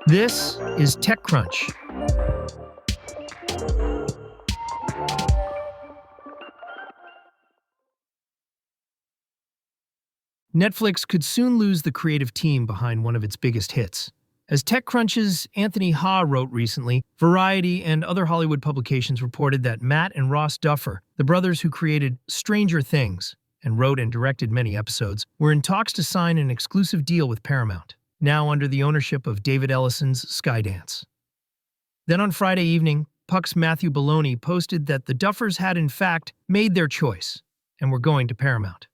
This is TechCrunch. Netflix could soon lose the creative team behind one of its biggest hits. As TechCrunch's Anthony Ha wrote recently, Variety and other Hollywood publications reported that Matt and Ross Duffer, the brothers who created Stranger Things and wrote and directed many episodes, were in talks to sign an exclusive deal with Paramount, now under the ownership of David Ellison's Skydance. Then on Friday evening, Puck's Matthew Baloney posted that the Duffers had in fact made their choice and were going to Paramount.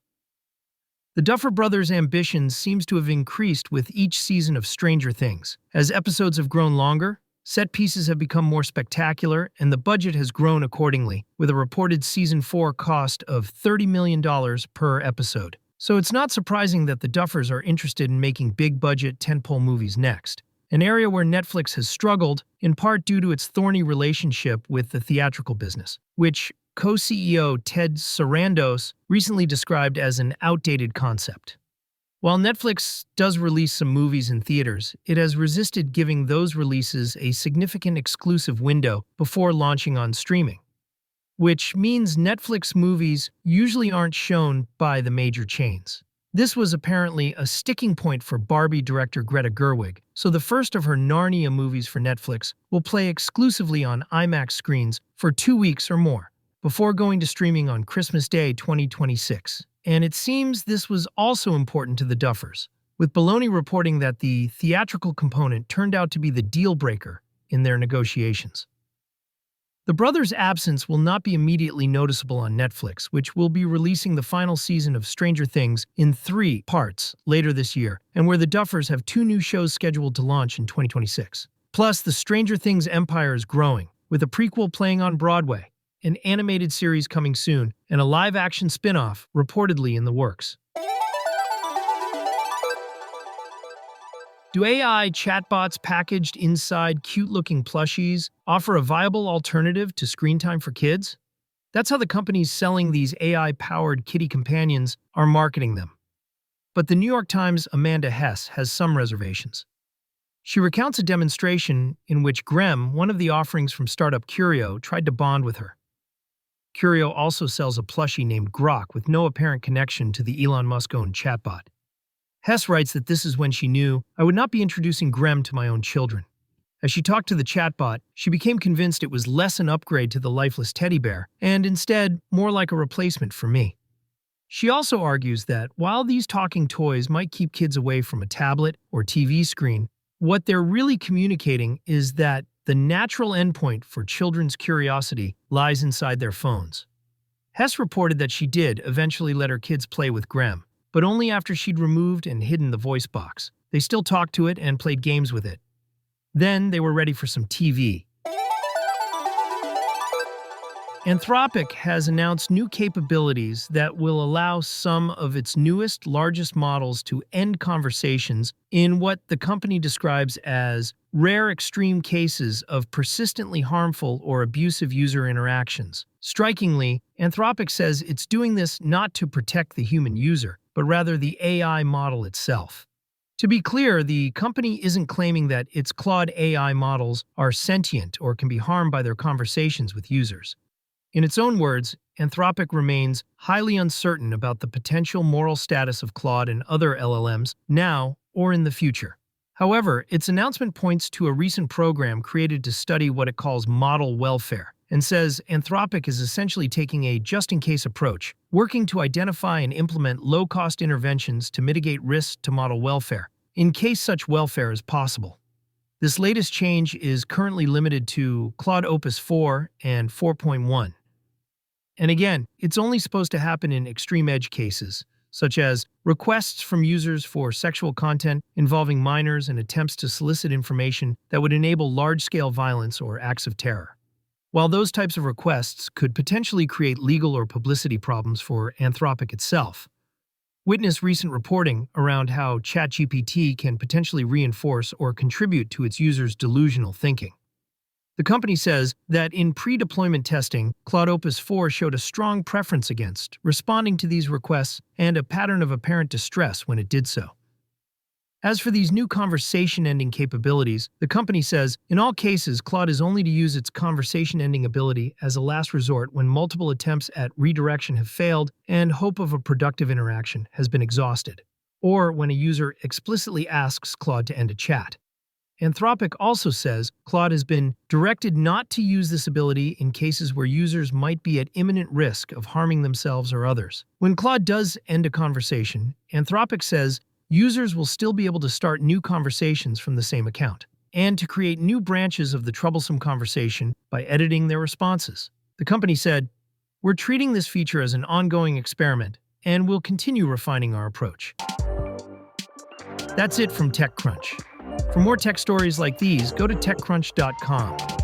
The Duffer brothers' ambitions seems to have increased with each season of Stranger Things. As episodes have grown longer, set pieces have become more spectacular, and the budget has grown accordingly, with a reported Season 4 cost of $30 million per episode. So it's not surprising that the Duffers are interested in making big-budget tentpole movies next, an area where Netflix has struggled, in part due to its thorny relationship with the theatrical business, which co-CEO Ted Sarandos recently described as an outdated concept. While Netflix does release some movies in theaters, it has resisted giving those releases a significant exclusive window before launching on streaming, which means Netflix movies usually aren't shown by the major chains. This was apparently a sticking point for Barbie director Greta Gerwig, so the first of her Narnia movies for Netflix will play exclusively on IMAX screens for 2 weeks or more, before going to streaming on Christmas Day 2026. And it seems this was also important to the Duffers, with Baloney reporting that the theatrical component turned out to be the deal-breaker in their negotiations. The brothers' absence will not be immediately noticeable on Netflix, which will be releasing the final season of Stranger Things in 3 parts later this year, and where the Duffers have 2 new shows scheduled to launch in 2026. Plus, the Stranger Things empire is growing, with a prequel playing on Broadway, an animated series coming soon, and a live-action spin-off reportedly in the works. Do AI chatbots packaged inside cute-looking plushies offer a viable alternative to screen time for kids? That's how the companies selling these AI-powered kitty companions are marketing them. But the New York Times' Amanda Hess has some reservations. She recounts a demonstration in which Grem, one of the offerings from startup Curio, tried to bond with her. Curio also sells a plushie named Grok with no apparent connection to the Elon Musk-owned chatbot. Hess writes that this is when she knew, "I would not be introducing Grem to my own children." As she talked to the chatbot, she became convinced it was less an upgrade to the lifeless teddy bear, and instead, more like a replacement for me. She also argues that while these talking toys might keep kids away from a tablet or TV screen, what they're really communicating is that the natural endpoint for children's curiosity lies inside their phones. Hess reported that she did eventually let her kids play with Grem, but only after she'd removed and hidden the voice box. They still talked to it and played games with it. Then they were ready for some TV. Anthropic has announced new capabilities that will allow some of its newest, largest models to end conversations in what the company describes as rare extreme cases of persistently harmful or abusive user interactions. Strikingly, Anthropic says it's doing this not to protect the human user, but rather the AI model itself. To be clear, the company isn't claiming that its Claude AI models are sentient or can be harmed by their conversations with users. In its own words, Anthropic remains highly uncertain about the potential moral status of Claude and other LLMs now or in the future. However, its announcement points to a recent program created to study what it calls model welfare, and says Anthropic is essentially taking a just-in-case approach, working to identify and implement low-cost interventions to mitigate risks to model welfare, in case such welfare is possible. This latest change is currently limited to Claude Opus 4 and 4.1. And again, it's only supposed to happen in extreme edge cases, such as requests from users for sexual content involving minors and attempts to solicit information that would enable large-scale violence or acts of terror. While those types of requests could potentially create legal or publicity problems for Anthropic itself, witness recent reporting around how ChatGPT can potentially reinforce or contribute to its users' delusional thinking. The company says that in pre-deployment testing, Claude Opus 4 showed a strong preference against responding to these requests and a pattern of apparent distress when it did so. As for these new conversation-ending capabilities, the company says, in all cases, Claude is only to use its conversation-ending ability as a last resort when multiple attempts at redirection have failed and hope of a productive interaction has been exhausted, or when a user explicitly asks Claude to end a chat. Anthropic also says Claude has been directed not to use this ability in cases where users might be at imminent risk of harming themselves or others. When Claude does end a conversation, Anthropic says users will still be able to start new conversations from the same account, and to create new branches of the troublesome conversation by editing their responses. The company said, "We're treating this feature as an ongoing experiment, and we'll continue refining our approach." That's it from TechCrunch. For more tech stories like these, go to TechCrunch.com.